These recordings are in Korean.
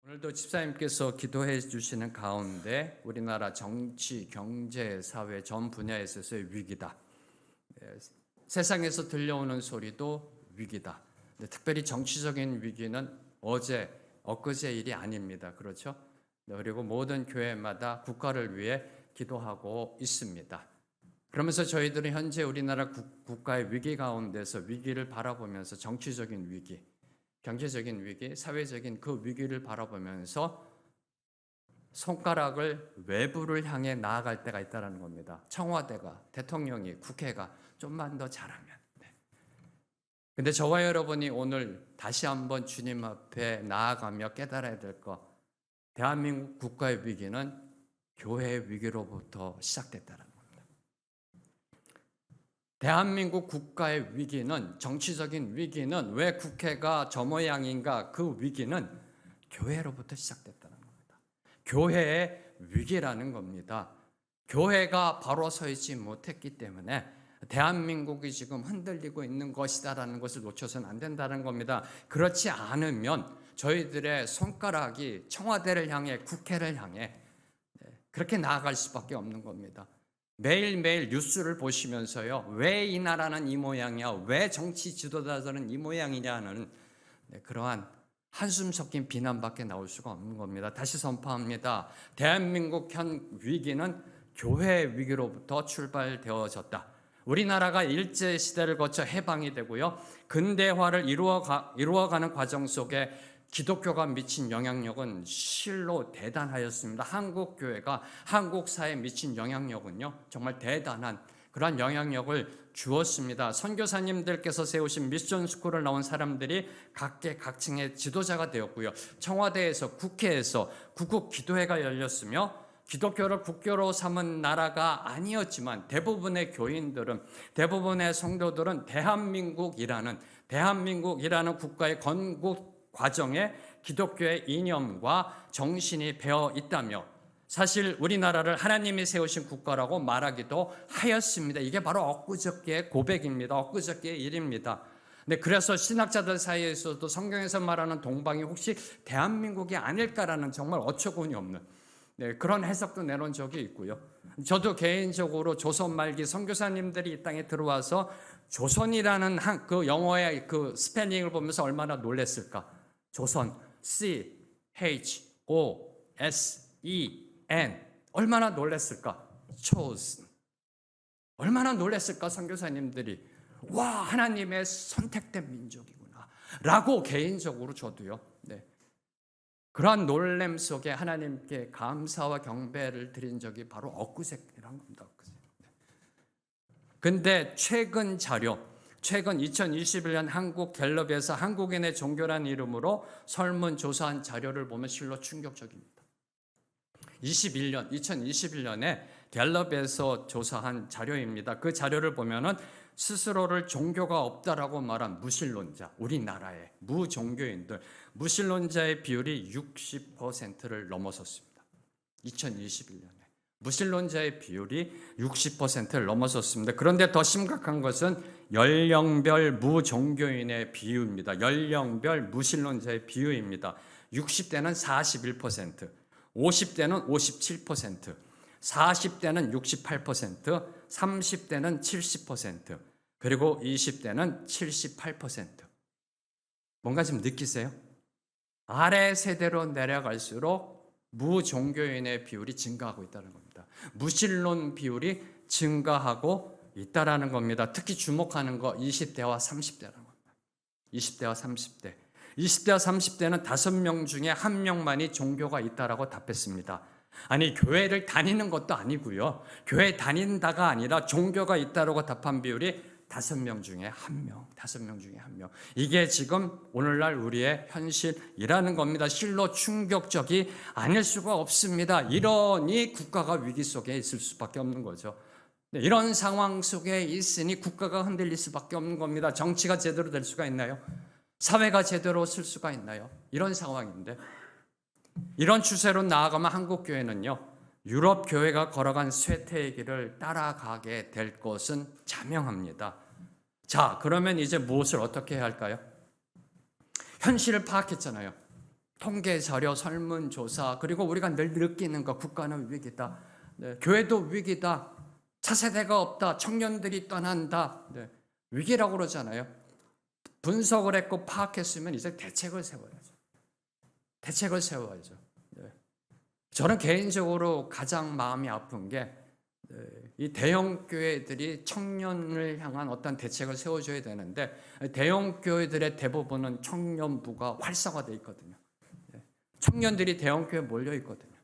오늘도 집사님께서 기도해 주시는 가운데 우리나라 정치, 경제, 사회 전 분야에 있어서의 위기다. 세상에서 들려오는 소리도 위기다. 특별히 정치적인 위기는 엊그제 일이 아닙니다. 그렇죠? 그리고 모든 교회마다 국가를 위해 기도하고 있습니다. 그러면서 저희들은 현재 우리나라 국가의 위기 가운데서 위기를 바라보면서 정치적인 위기, 경제적인 위기, 사회적인 그 위기를 바라보면서 손가락을 외부를 향해 나아갈 때가 있다는 겁니다. 청와대가, 대통령이, 국회가 좀만 더 잘하면. 근데 저와 여러분이 오늘 다시 한번 주님 앞에 나아가며 깨달아야 될 것, 대한민국 국가의 위기는 교회의 위기로부터 시작됐다는 겁니다. 대한민국 국가의 위기는, 정치적인 위기는 왜 국회가 저 모양인가, 그 위기는 교회로부터 시작됐다는 겁니다. 교회의 위기라는 겁니다. 교회가 바로 서 있지 못했기 때문에 대한민국이 지금 흔들리고 있는 것이다라는 것을 놓쳐서는 안 된다는 겁니다. 그렇지 않으면 저희들의 손가락이 청와대를 향해, 국회를 향해 그렇게 나아갈 수밖에 없는 겁니다. 매일매일 뉴스를 보시면서요, 왜 이 나라는 이 모양이야, 왜 정치 지도자들은 이 모양이냐는 그러한 한숨 섞인 비난밖에 나올 수가 없는 겁니다. 다시 선포합니다. 대한민국 현 위기는 교회의 위기로부터 출발되어졌다. 우리나라가 일제시대를 거쳐 해방이 되고요, 근대화를 이루어가는 과정 속에 기독교가 미친 영향력은 실로 대단하였습니다. 한국 교회가 한국 사회에 미친 영향력은요, 정말 대단한 그러한 영향력을 주었습니다. 선교사님들께서 세우신 미션 스쿨을 나온 사람들이 각계각층의 지도자가 되었고요, 청와대에서, 국회에서 국국 기도회가 열렸으며, 기독교를 국교로 삼은 나라가 아니었지만 대부분의 교인들은, 대부분의 성도들은 대한민국이라는 국가의 건국 과정에 기독교의 이념과 정신이 배어 있다며, 사실 우리나라를 하나님이 세우신 국가라고 말하기도 하였습니다. 이게 바로 엊그저께의 고백입니다. 엊그저께의 일입니다. 그래서 신학자들 사이에서도 성경에서 말하는 동방이 혹시 대한민국이 아닐까라는 정말 어처구니 없는 그런 해석도 내놓은 적이 있고요. 저도 개인적으로 조선 말기 선교사님들이 이 땅에 들어와서 조선이라는 그 영어의 그 스펠링을 보면서 얼마나 놀랐을까. 조선, C, H, O, S, E, N. 얼마나 놀랐을까. chosen. 얼마나 놀랐을까, 선교사님들이. 와, 하나님의 선택된 민족이구나 라고 개인적으로 저도요, 그러한 놀람 속에 하나님께 감사와 경배를 드린 적이 바로 엊그제란 겁니다. 근데 최근 2021년 한국 갤럽에서 한국인의 종교란 이름으로 설문조사한 자료를 보면 실로 충격적입니다. 2021년에 갤럽에서 조사한 자료입니다. 그 자료를 보면은 스스로를 종교가 없다라고 말한 무신론자, 우리나라의 무종교인들, 무신론자의 비율이 60%를 넘어섰습니다. 2021년에 무신론자의 비율이 60%를 넘어섰습니다. 그런데 더 심각한 것은 연령별 무종교인의 비율입니다. 연령별 무신론자의 비율입니다. 60대는 41%, 50대는 57%, 40대는 68%, 30대는 70%, 그리고 20대는 78%. 뭔가 좀 느끼세요? 아래 세대로 내려갈수록 무종교인의 비율이 증가하고 있다는 겁니다. 무신론 비율이 증가하고 있다는 겁니다. 특히 주목하는 거 20대와 30대라는 겁니다. 20대와 30대. 20대와 30대는 5명 중에 1명만이 종교가 있다라고 답했습니다. 아니, 교회를 다니는 것도 아니고요, 교회 다닌다가 아니라 종교가 있다라고 답한 비율이 5명 중에 1명, 5명 중에 1명. 이게 지금 오늘날 우리의 현실이라는 겁니다. 실로 충격적이 아닐 수가 없습니다. 이러니 국가가 위기 속에 있을 수밖에 없는 거죠. 이런 상황 속에 있으니 국가가 흔들릴 수밖에 없는 겁니다. 정치가 제대로 될 수가 있나요? 사회가 제대로 쓸 수가 있나요? 이런 상황인데, 이런 추세로 나아가면 한국 교회는요, 유럽 교회가 걸어간 쇠퇴의 길을 따라가게 될 것은 자명합니다. 자, 그러면 이제 무엇을 어떻게 해야 할까요? 현실을 파악했잖아요. 통계 자료, 설문조사, 그리고 우리가 늘 느끼는 거, 국가는 위기다. 네, 교회도 위기다. 차세대가 없다. 청년들이 떠난다. 네, 위기라고 그러잖아요. 분석을 했고 파악했으면 이제 대책을 세워야죠. 대책을 세워야죠. 네. 저는 개인적으로 가장 마음이 아픈 게 이 대형 교회들이 청년을 향한 어떤 대책을 세워줘야 되는데 대형 교회들의 대부분은 청년부가 활성화되어 있거든요. 청년들이 대형 교회에 몰려 있거든요.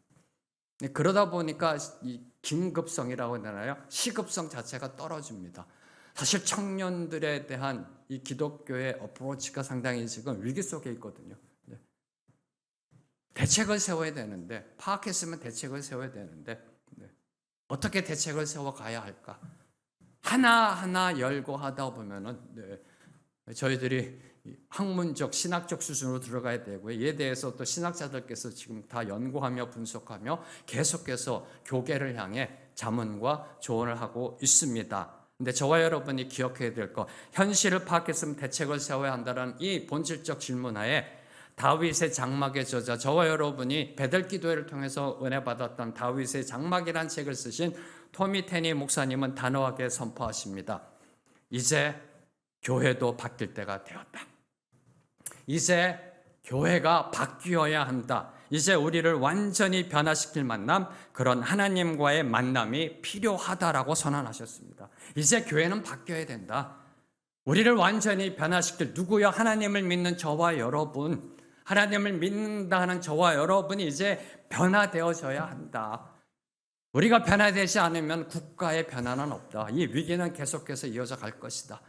그러다 보니까 이 긴급성이라고 하나요? 시급성 자체가 떨어집니다. 사실 청년들에 대한 이 기독교의 어프로치가 상당히 지금 위기 속에 있거든요. 대책을 세워야 되는데, 파악했으면 대책을 세워야 되는데 어떻게 대책을 세워가야 할까? 하나하나 열고 하다 보면은 저희들이 학문적, 신학적 수준으로 들어가야 되고요. 이에 대해서 또 신학자들께서 지금 다 연구하며 분석하며 계속해서 교계를 향해 자문과 조언을 하고 있습니다. 근데 저와 여러분이 기억해야 될 것, 현실을 파악했으면 대책을 세워야 한다는 이 본질적 질문하에 다윗의 장막의 저자, 저와 여러분이 베들기도회를 통해서 은혜 받았던 다윗의 장막이라는 책을 쓰신 토미 테니 목사님은 단호하게 선포하십니다. 이제 교회도 바뀔 때가 되었다. 이제 교회가 바뀌어야 한다. 이제 우리를 완전히 변화시킬 만남, 그런 하나님과의 만남이 필요하다라고 선언하셨습니다. 이제 교회는 바뀌어야 된다. 우리를 완전히 변화시킬 누구요? 하나님을 믿는 저와 여러분, 하나님을 믿는다는 저와 여러분이 이제 변화되어져야 한다. 우리가 변화되지 않으면 국가의 변화는 없다. 이 위기는 계속해서 이어져 갈 것이다.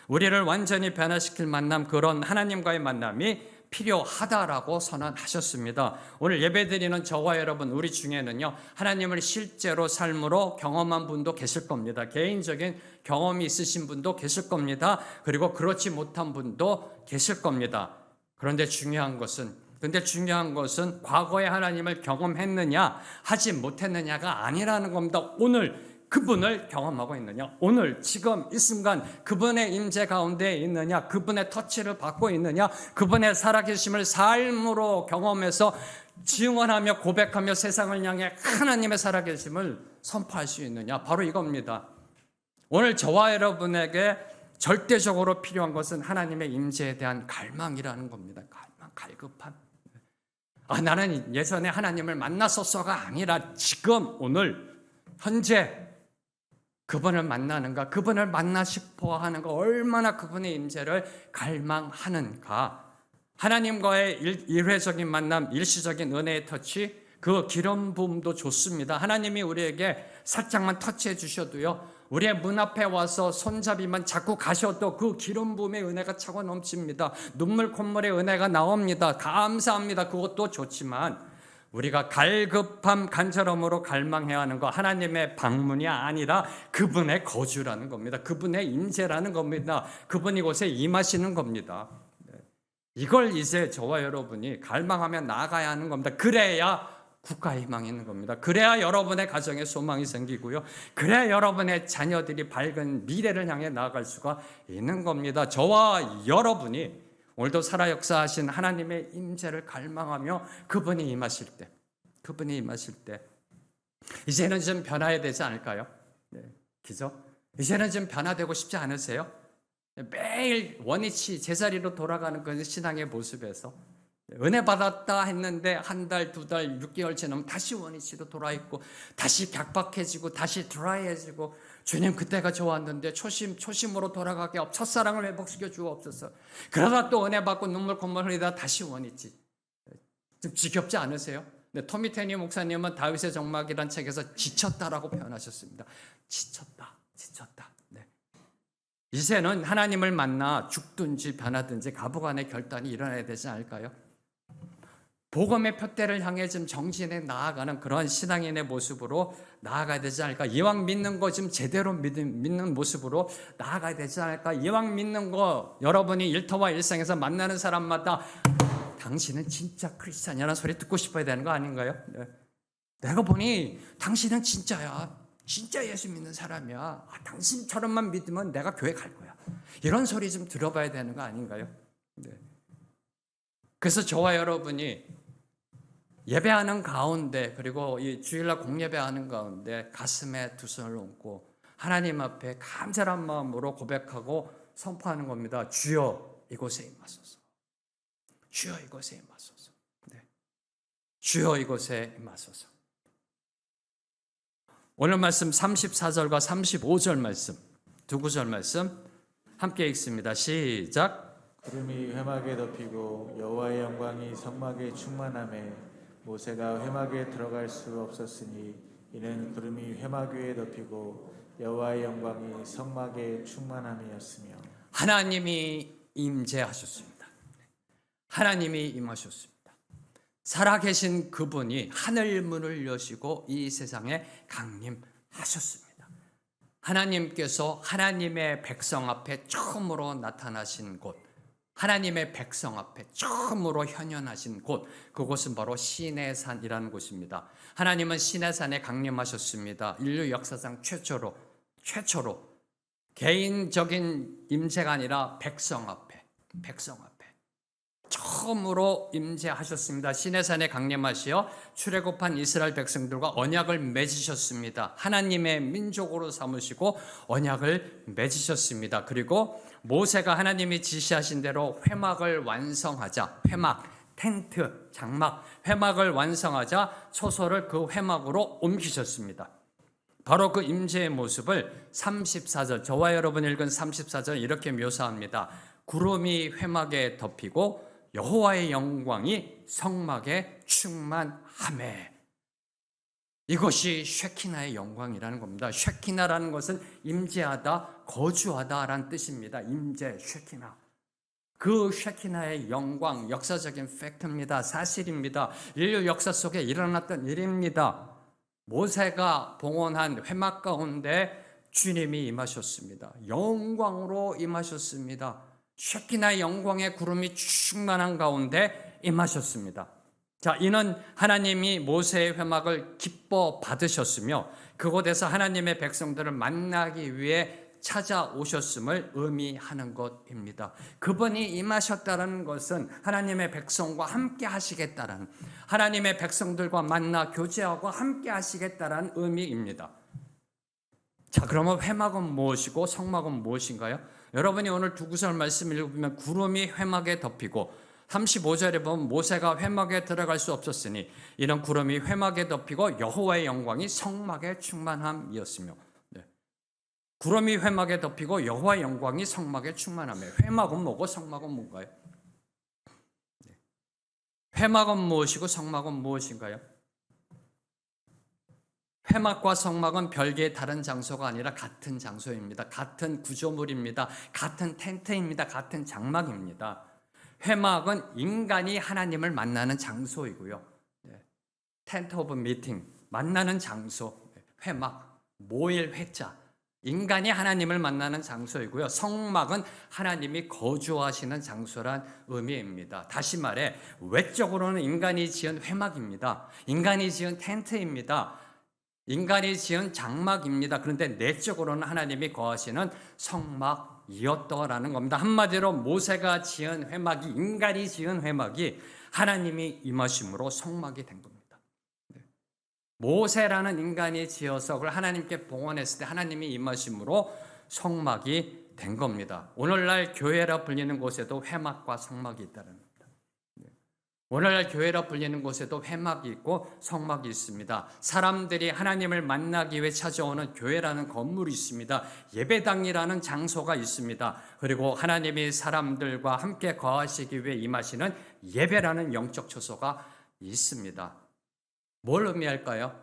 우리를 완전히 변화시킬 만남, 그런 하나님과의 만남이 필요하다라고 선언하셨습니다. 오늘 예배드리는 저와 여러분, 우리 중에는요, 하나님을 실제로 삶으로 경험한 분도 계실 겁니다. 개인적인 경험이 있으신 분도 계실 겁니다. 그리고 그렇지 못한 분도 계실 겁니다. 그런데 중요한 것은 과거에 하나님을 경험했느냐 하지 못했느냐가 아니라는 겁니다. 오늘 그분을 경험하고 있느냐, 오늘 지금 이 순간 그분의 임재 가운데 있느냐, 그분의 터치를 받고 있느냐, 그분의 살아계심을 삶으로 경험해서 증언하며 고백하며 세상을 향해 하나님의 살아계심을 선포할 수 있느냐, 바로 이겁니다. 오늘 저와 여러분에게 절대적으로 필요한 것은 하나님의 임재에 대한 갈망이라는 겁니다. 갈급함. 나는 예전에 하나님을 만났었어가 아니라 지금 오늘 현재 그분을 만나는가, 그분을 만나 싶어 하는가, 얼마나 그분의 임재를 갈망하는가. 하나님과의 일회적인 만남, 일시적인 은혜의 터치, 그 기름 부음도 좋습니다. 하나님이 우리에게 살짝만 터치해 주셔도요, 우리의 문 앞에 와서 손잡이만 잡고 가셔도 그 기름 부음의 은혜가 차고 넘칩니다. 눈물 콧물의 은혜가 나옵니다. 감사합니다. 그것도 좋지만 우리가 갈급함, 간절함으로 갈망해야 하는 거, 하나님의 방문이 아니라 그분의 거주라는 겁니다. 그분의 임재라는 겁니다. 그분이 곳에 임하시는 겁니다. 이걸 이제 저와 여러분이 갈망하며 나아가야 하는 겁니다. 그래야 국가의 희망이 있는 겁니다. 그래야 여러분의 가정에 소망이 생기고요, 그래야 여러분의 자녀들이 밝은 미래를 향해 나아갈 수가 있는 겁니다. 저와 여러분이 오늘도 살아 역사하신 하나님의 임재를 갈망하며 그분이 임하실 때 이제는 좀 변화해야 되지 않을까요? 네, 그죠? 이제는 좀 변화되고 싶지 않으세요? 매일 원위치 제자리로 돌아가는 그 신앙의 모습에서 은혜 받았다 했는데 한 달, 두 달, 6개월 지나면 다시 원위치로 돌아있고, 다시 격박해지고, 다시 드라이해지고, 주님 그때가 좋았는데 초심으로 돌아가게 첫사랑을 회복시켜 주옵소서. 그러다 또 은혜 받고 눈물 콧물 흘리다 다시 원위치. 좀 지겹지 않으세요? 네, 토미 테니 목사님은 다윗의 장막이라는 책에서 지쳤다라고 표현하셨습니다. 지쳤다. 네. 이제는 하나님을 만나 죽든지 변하든지 가부간의 결단이 일어나야 되지 않을까요? 복음의 표대를 향해 좀 정진해 나아가는 그런 신앙인의 모습으로 나아가야 되지 않을까? 이왕 믿는 거 지금 제대로 믿는 모습으로 나아가야 되지 않을까? 이왕 믿는 거 여러분이 일터와 일상에서 만나는 사람마다 당신은 진짜 크리스찬이라는 소리 듣고 싶어야 되는 거 아닌가요? 네. 내가 보니 당신은 진짜야. 진짜 예수 믿는 사람이야. 당신처럼만 믿으면 내가 교회 갈 거야. 이런 소리 좀 들어봐야 되는 거 아닌가요? 네. 그래서 저와 여러분이 예배하는 가운데, 그리고 이 주일날 공예배하는 가운데 가슴에 두 손을 얹고 하나님 앞에 간절한 마음으로 고백하고 선포하는 겁니다. 주여 이곳에 임하소서. 주여 이곳에 임하소서. 네. 주여 이곳에 임하소서. 오늘 말씀 34절과 35절 말씀, 두 구절 말씀 함께 읽습니다. 시작. 구름이 회막에 덮이고 여호와의 영광이 성막에 충만하매 모세가 회막에 들어갈 수 없었으니 이는 구름이 회막 위에 덮이고 여호와의 영광이 성막에 충만함이었으며. 하나님이 임재하셨습니다. 하나님이 임하셨습니다. 살아계신 그분이 하늘 문을 여시고 이 세상에 강림하셨습니다. 하나님께서 하나님의 백성 앞에 처음으로 나타나신 곳, 하나님의 백성 앞에 처음으로 현현하신 곳, 그곳은 바로 시내산이라는 곳입니다. 하나님은 시내산에 강림하셨습니다. 인류 역사상 최초로 개인적인 임재가 아니라 백성 앞에 처음으로 임재하셨습니다. 시내산에 강림하시어 출애굽한 이스라엘 백성들과 언약을 맺으셨습니다. 하나님의 민족으로 삼으시고 언약을 맺으셨습니다. 그리고 모세가 하나님이 지시하신 대로 회막을 완성하자, 회막, 텐트, 장막, 회막을 완성하자 초소를 그 회막으로 옮기셨습니다. 바로 그 임재의 모습을 34절, 저와 여러분 읽은 34절 이렇게 묘사합니다. 구름이 회막에 덮이고 여호와의 영광이 성막에 충만하매. 이것이 쉐키나의 영광이라는 겁니다. 쉐키나라는 것은 임재하다, 거주하다라는 뜻입니다. 임재, 쉐키나. 그 쉐키나의 영광, 역사적인 팩트입니다. 사실입니다. 인류 역사 속에 일어났던 일입니다. 모세가 봉헌한 회막 가운데 주님이 임하셨습니다. 영광으로 임하셨습니다. 쉐키나의 영광의 구름이 충만한 가운데 임하셨습니다. 자, 이는 하나님이 모세의 회막을 기뻐 받으셨으며 그곳에서 하나님의 백성들을 만나기 위해 찾아오셨음을 의미하는 것입니다. 그분이 임하셨다는 것은 하나님의 백성과 함께 하시겠다는, 하나님의 백성들과 만나 교제하고 함께 하시겠다는 의미입니다. 자, 그러면 회막은 무엇이고 성막은 무엇인가요? 여러분이 오늘 두 구절 말씀 읽으면 구름이 회막에 덮이고 35절에 보면 모세가 회막에 들어갈 수 없었으니 이는 구름이 회막에 덮이고 여호와의 영광이 성막에 충만함이었으며. 네. 구름이 회막에 덮이고 여호와의 영광이 성막에 충만하며. 회막은 뭐고 성막은 뭔가요? 네. 회막은 무엇이고 성막은 무엇인가요? 회막과 성막은 별개의 다른 장소가 아니라 같은 장소입니다. 같은 구조물입니다. 같은 텐트입니다. 같은 장막입니다. 회막은 인간이 하나님을 만나는 장소이고요. 텐트 오브 미팅, 만나는 장소, 회막, 모일 회자, 인간이 하나님을 만나는 장소이고요. 성막은 하나님이 거주하시는 장소란 의미입니다. 다시 말해 외적으로는 인간이 지은 회막입니다. 인간이 지은 텐트입니다. 인간이 지은 장막입니다. 그런데 내적으로는 하나님이 거하시는 성막이었더라는 겁니다. 한마디로 모세가 지은 회막이, 인간이 지은 회막이 하나님이 임하심으로 성막이 된 겁니다. 모세라는 인간이 지어서 그걸 하나님께 봉헌했을 때 하나님이 임하심으로 성막이 된 겁니다. 오늘날 교회라 불리는 곳에도 회막과 성막이 있다는 겁니다. 오늘날 교회라 불리는 곳에도 회막이 있고 성막이 있습니다. 사람들이 하나님을 만나기 위해 찾아오는 교회라는 건물이 있습니다. 예배당이라는 장소가 있습니다. 그리고 하나님이 사람들과 함께 거하시기 위해 임하시는 예배라는 영적 처소가 있습니다. 뭘 의미할까요?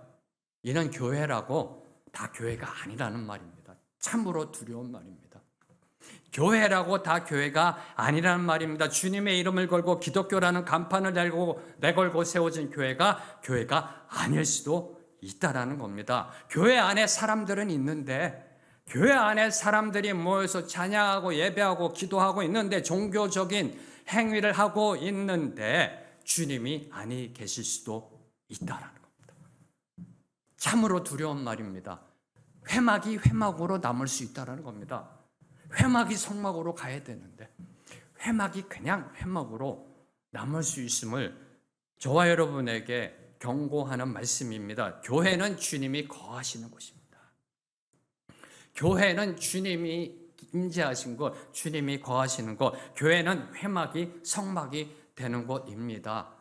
이는 교회라고 다 교회가 아니라는 말입니다. 참으로 두려운 말입니다. 교회라고 다 교회가 아니라는 말입니다. 주님의 이름을 걸고 기독교라는 간판을 내걸고 세워진 교회가 아닐 수도 있다라는 겁니다. 교회 안에 사람들은 있는데, 교회 안에 사람들이 모여서 찬양하고 예배하고 기도하고 있는데, 종교적인 행위를 하고 있는데 주님이 아니 계실 수도 있다라는 겁니다. 참으로 두려운 말입니다. 회막이 회막으로 남을 수 있다라는 겁니다. 회막이 성막으로 가야 되는데 회막이 그냥 회막으로 남을 수 있음을 저와 여러분에게 경고하는 말씀입니다. 교회는 주님이 거하시는 곳입니다. 교회는 주님이 임재하신 곳, 주님이 거하시는 곳, 교회는 회막이 성막이 되는 곳입니다.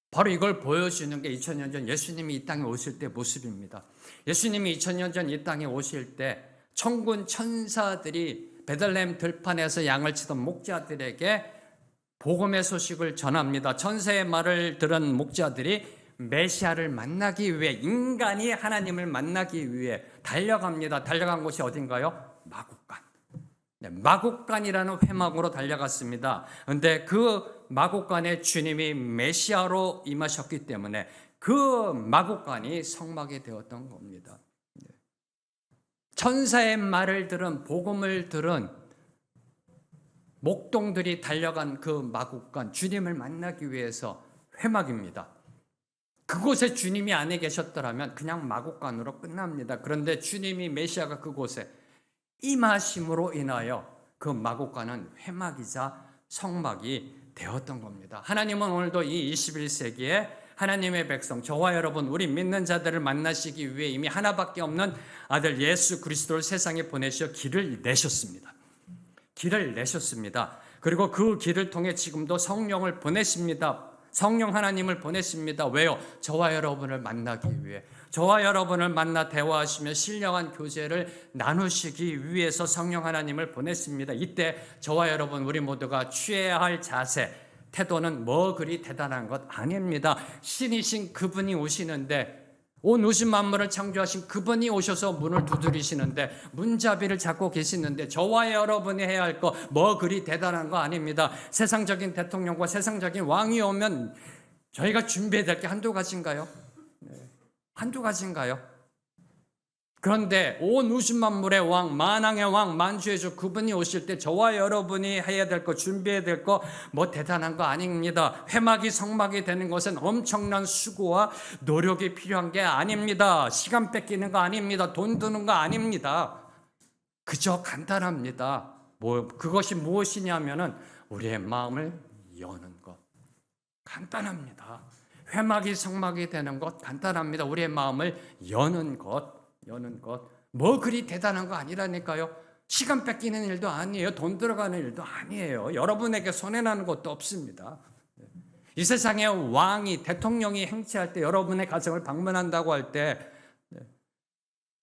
바로 이걸 보여주는 게 2000년 전 예수님이 이 땅에 오실 때 모습입니다. 예수님이 2000년 전 이 땅에 오실 때 천군 천사들이 베들레헴 들판에서 양을 치던 목자들에게 복음의 소식을 전합니다. 천사의 말을 들은 목자들이 메시아를 만나기 위해, 인간이 하나님을 만나기 위해 달려갑니다. 달려간 곳이 어딘가요? 마국간. 네, 마국간이라는 회막으로 달려갔습니다. 그런데 그 마국간에 주님이 메시아로 임하셨기 때문에 그 마국간이 성막이 되었던 겁니다. 천사의 말을 들은, 복음을 들은 목동들이 달려간 그 마국간, 주님을 만나기 위해서 회막입니다. 그곳에 주님이 안에 계셨더라면 그냥 마국간으로 끝납니다. 그런데 주님이 메시아가 그곳에 임하심으로 인하여 그 마국간은 회막이자 성막이 되었던 겁니다. 하나님은 오늘도 이 21세기에 하나님의 백성, 저와 여러분, 우리 믿는 자들을 만나시기 위해 이미 하나밖에 없는 아들 예수 그리스도를 세상에 보내셔 길을 내셨습니다. 길을 내셨습니다. 그리고 그 길을 통해 지금도 성령을 보내십니다. 성령 하나님을 보내십니다. 왜요? 저와 여러분을 만나기 위해, 저와 여러분을 만나 대화하시며 신령한 교제를 나누시기 위해서 성령 하나님을 보냈습니다. 이때 저와 여러분, 우리 모두가 취해야 할 자세, 태도는 뭐 그리 대단한 것 아닙니다. 신이신 그분이 오시는데, 온 우주 만물을 창조하신 그분이 오셔서 문을 두드리시는데, 문잡이를 잡고 계시는데, 저와 여러분이 해야 할 거 뭐 그리 대단한 거 아닙니다. 세상적인 대통령과 세상적인 왕이 오면 저희가 준비해야 될 게 한두 가지인가요? 한두 가지인가요? 그런데 온 우주 만물의 왕, 만왕의 왕, 만주의 주 그분이 오실 때 저와 여러분이 해야 될 거, 준비해야 될 거 뭐 대단한 거 아닙니다. 회막이 성막이 되는 것은 엄청난 수고와 노력이 필요한 게 아닙니다. 시간 뺏기는 거 아닙니다. 돈 드는 거 아닙니다. 그저 간단합니다. 그것이 무엇이냐면은 우리의 마음을 여는 것. 간단합니다. 회막이 성막이 되는 것 간단합니다. 우리의 마음을 여는 것. 뭐 그리 대단한 거 아니라니까요. 시간 뺏기는 일도 아니에요. 돈 들어가는 일도 아니에요. 여러분에게 손해나는 것도 없습니다. 이 세상의 왕이, 대통령이 행치할 때, 여러분의 가정을 방문한다고 할 때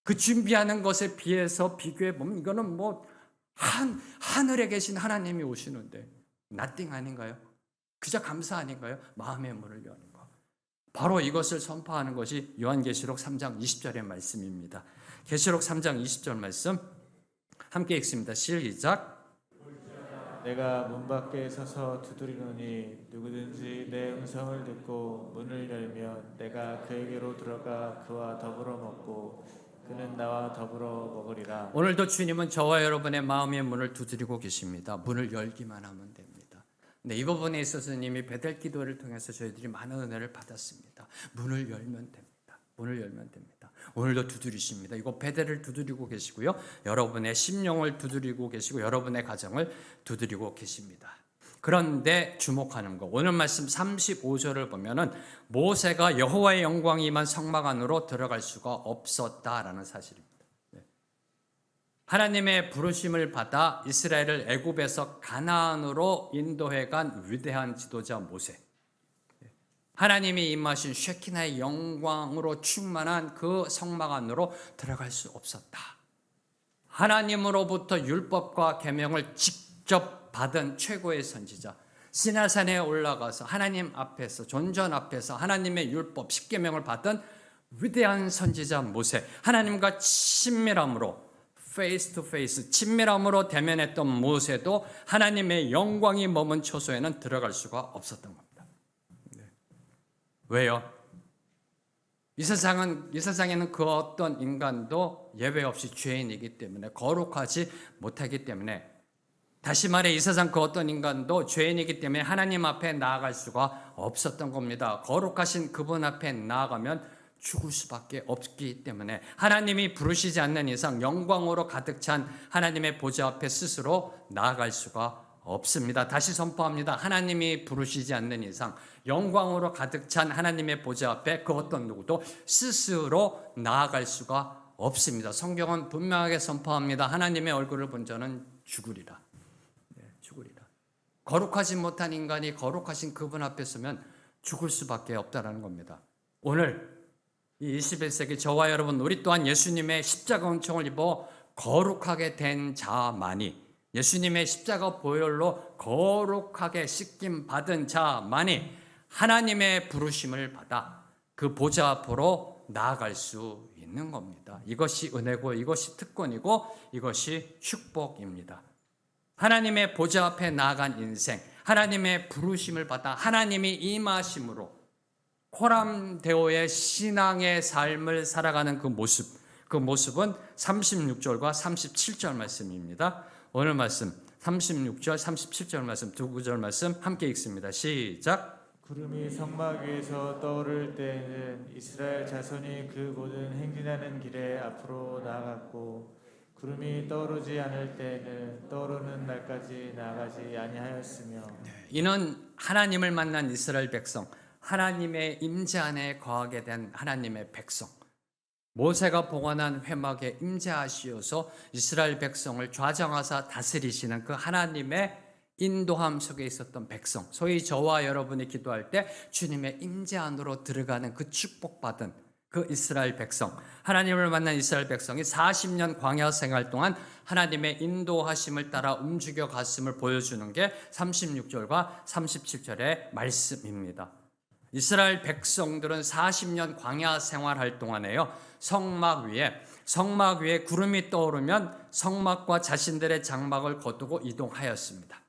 그 준비하는 것에 비해서 비교해 보면 이거는 뭐 하늘에 계신 하나님이 오시는데 nothing 아닌가요? 그저 감사 아닌가요? 마음의 문을 여는 것. 바로 이것을 선포하는 것이 요한계시록 3장 20절의 말씀입니다. 계시록 3장 20절 말씀 함께 읽습니다. 시작. 내가 문 밖에 서서 두드리노니 누구든지 내 음성을 듣고 문을 열면 내가 그에게로 들어가 그와 더불어 먹고 그는 나와 더불어 먹으리라. 오늘도 주님은 저와 여러분의 마음의 문을 두드리고 계십니다. 문을 열기만 하면 됩니다. 네, 이 부분에 있어서 이미 베델 기도를 통해서 저희들이 많은 은혜를 받았습니다. 문을 열면 됩니다. 문을 열면 됩니다. 오늘도 두드리십니다. 이거 베델을 두드리고 계시고요. 여러분의 심령을 두드리고 계시고 여러분의 가정을 두드리고 계십니다. 그런데 주목하는 거, 오늘 말씀 35절을 보면은 모세가 여호와의 영광이 임한 성막 안으로 들어갈 수가 없었다라는 사실입니다. 하나님의 부르심을 받아 이스라엘을 애굽에서 가나안으로 인도해 간 위대한 지도자 모세, 하나님이 임하신 쉐키나의 영광으로 충만한 그 성막 안으로 들어갈 수 없었다. 하나님으로부터 율법과 계명을 직접 받은 최고의 선지자, 시나산에 올라가서 하나님 앞에서, 존전 앞에서 하나님의 율법 10계명을 받은 위대한 선지자 모세, 하나님과 친밀함으로 페이스 투 페이스, 친밀함으로 대면했던 모세도 하나님의 영광이 머문 초소에는 들어갈 수가 없었던 겁니다. 왜요? 이 세상에는 그 어떤 인간도 예외 없이 죄인이기 때문에, 거룩하지 못하기 때문에, 다시 말해 이 세상 그 어떤 인간도 죄인이기 때문에 하나님 앞에 나아갈 수가 없었던 겁니다. 거룩하신 그분 앞에 나아가면 죽을 수밖에 없기 때문에 하나님이 부르시지 않는 이상 영광으로 가득 찬 하나님의 보좌 앞에 스스로 나아갈 수가 없습니다. 다시 선포합니다. 하나님이 부르시지 않는 이상 영광으로 가득 찬 하나님의 보좌 앞에 그 어떤 누구도 스스로 나아갈 수가 없습니다. 성경은 분명하게 선포합니다. 하나님의 얼굴을 본 자는 죽으리라. 죽으리라. 거룩하지 못한 인간이 거룩하신 그분 앞에 서면 죽을 수밖에 없다라는 겁니다. 오늘 이 21세기 저와 여러분, 우리 또한 예수님의 십자가 은총을 입어 거룩하게 된 자만이, 예수님의 십자가 보혈로 거룩하게 씻김 받은 자만이 하나님의 부르심을 받아 그 보좌 앞으로 나아갈 수 있는 겁니다. 이것이 은혜고 이것이 특권이고 이것이 축복입니다. 하나님의 보좌 앞에 나아간 인생, 하나님의 부르심을 받아 하나님이 임하심으로 코람데오의 신앙의 삶을 살아가는 그 모습은 36절과 37절 말씀입니다. 오늘 말씀 36절, 37절 말씀, 두 구절 말씀 함께 읽습니다. 시작. 구름이 성막 위에서 떠오를 때에는 이스라엘 자손이 그 모든 행진하는 길에 앞으로 나아갔고 구름이 떠오르지 않을 때에는 떠오르는 날까지 나아가지 아니하였으며. 이는 하나님을 만난 이스라엘 백성, 하나님의 임재 안에 거하게 된 하나님의 백성, 모세가 봉헌한 회막에 임재하시어서 이스라엘 백성을 좌정하사 다스리시는 그 하나님의 인도함 속에 있었던 백성, 소위 저와 여러분이 기도할 때 주님의 임재 안으로 들어가는 그 축복받은 그 이스라엘 백성, 하나님을 만난 이스라엘 백성이 40년 광야 생활 동안 하나님의 인도하심을 따라 움직여 갔음을 보여주는 게 36절과 37절의 말씀입니다. 이스라엘 백성들은 40년 광야 생활할 동안에요, 성막 위에 구름이 떠오르면 성막과 자신들의 장막을 거두고 이동하였습니다.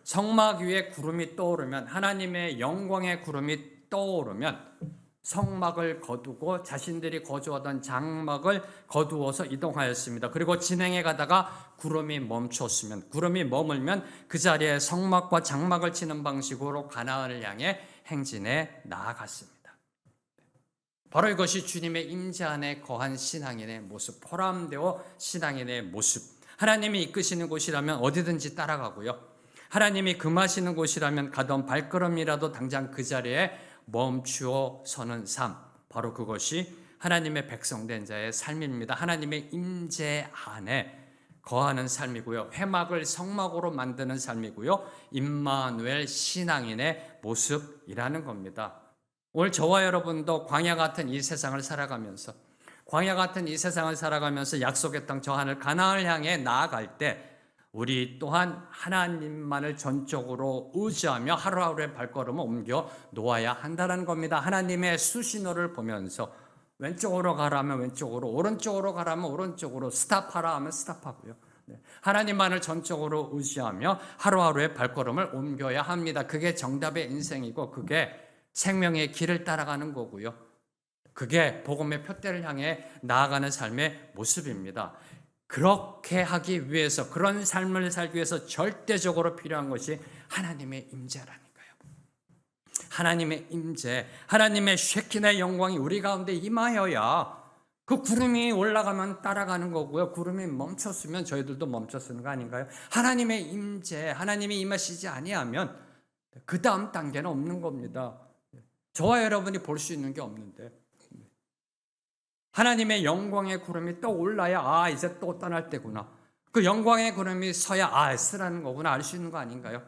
성막 위에 구름이 떠오르면, 하나님의 영광의 구름이 떠오르면 성막을 거두고 자신들이 거주하던 장막을 거두어서 이동하였습니다. 그리고 진행해 가다가 구름이 멈췄으면, 구름이 머물면 그 자리에 성막과 장막을 치는 방식으로 가나안을 향해 행진해 나아갔습니다. 바로 이것이 주님의 임재 안에 거한 신앙인의 모습, 포함되어 신앙인의 모습. 하나님이 이끄시는 곳이라면 어디든지 따라가고요, 하나님이 금하시는 곳이라면 가던 발걸음이라도 당장 그 자리에 멈추어 서는 삶, 바로 그것이 하나님의 백성된 자의 삶입니다. 하나님의 임재 안에 거하는 삶이고요, 회막을 성막으로 만드는 삶이고요, 임마누엘 신앙인의 모습이라는 겁니다. 오늘 저와 여러분도 광야 같은 이 세상을 살아가면서 약속의 땅 저 하늘 가나안을 향해 나아갈 때 우리 또한 하나님만을 전적으로 의지하며 하루하루의 발걸음을 옮겨 놓아야 한다는 겁니다. 하나님의 수신호를 보면서 왼쪽으로 가라면 왼쪽으로, 오른쪽으로 가라면 오른쪽으로, 스탑하라 하면 스탑하고요. 하나님만을 전적으로 의지하며 하루하루의 발걸음을 옮겨야 합니다. 그게 정답의 인생이고 그게 생명의 길을 따라가는 거고요, 그게 복음의 표대를 향해 나아가는 삶의 모습입니다. 그렇게 하기 위해서, 그런 삶을 살기 위해서 절대적으로 필요한 것이 하나님의 임재라니까요. 하나님의 임재, 하나님의 쉐킨의 영광이 우리 가운데 임하여야 그 구름이 올라가면 따라가는 거고요, 구름이 멈췄으면 저희들도 멈췄는 거 아닌가요? 하나님의 임재, 하나님이 임하시지 아니하면 그 다음 단계는 없는 겁니다. 저와 여러분이 볼 수 있는 게 없는데, 하나님의 영광의 구름이 또 올라야 이제 또 떠날 때구나, 그 영광의 구름이 서야 쓰라는 거구나 알 수 있는 거 아닌가요?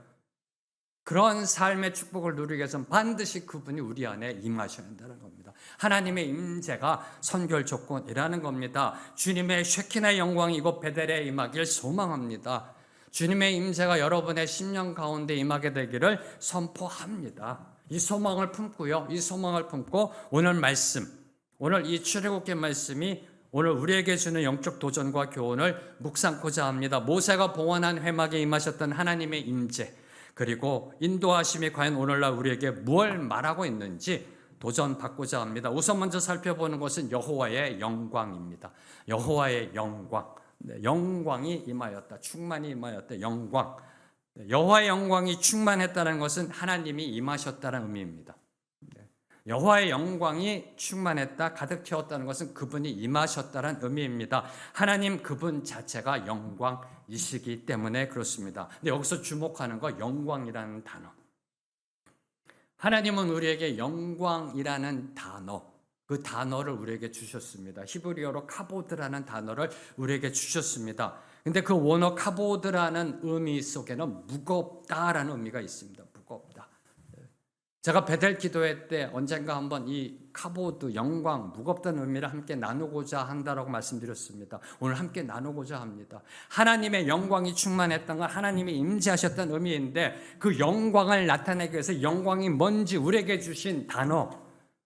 그런 삶의 축복을 누리기 위해서는 반드시 그분이 우리 안에 임하셔야 한다는 겁니다. 하나님의 임재가 선결 조건이라는 겁니다. 주님의 쉐킨의 영광이 이곳 베델에 임하길 소망합니다. 주님의 임재가 여러분의 심령 가운데 임하게 되기를 선포합니다. 이 소망을 품고요, 이 소망을 품고 오늘 말씀, 오늘 이 출애굽기 말씀이 오늘 우리에게 주는 영적 도전과 교훈을 묵상코자 합니다. 모세가 봉헌한 회막에 임하셨던 하나님의 임재, 그리고 인도하심이 과연 오늘날 우리에게 무엇을 말하고 있는지 도전받고자 합니다. 우선 먼저 살펴보는 것은 여호와의 영광입니다. 여호와의 영광, 영광이 임하였다, 충만이 임하였다, 영광. 여호와의 영광이 충만했다는 것은 하나님이 임하셨다는 의미입니다. 여호와의 영광이 충만했다, 가득 채웠다는 것은 그분이 임하셨다는 의미입니다. 하나님 그분 자체가 영광이시기 때문에 그렇습니다. 근데 여기서 주목하는 거 영광이라는 단어. 하나님은 우리에게 영광이라는 단어, 그 단어를 우리에게 주셨습니다. 히브리어로 카보드라는 단어를 우리에게 주셨습니다. 근데 그 원어 카보드라는 의미 속에는 무겁다라는 의미가 있습니다. 무겁다. 제가 베델 기도회 때 언젠가 한번 이 카보드, 영광, 무겁다는 의미를 함께 나누고자 한다라고 말씀드렸습니다. 오늘 함께 나누고자 합니다. 하나님의 영광이 충만했던 건 하나님이 임재하셨던 의미인데 그 영광을 나타내기 위해서 영광이 뭔지 우리에게 주신 단어,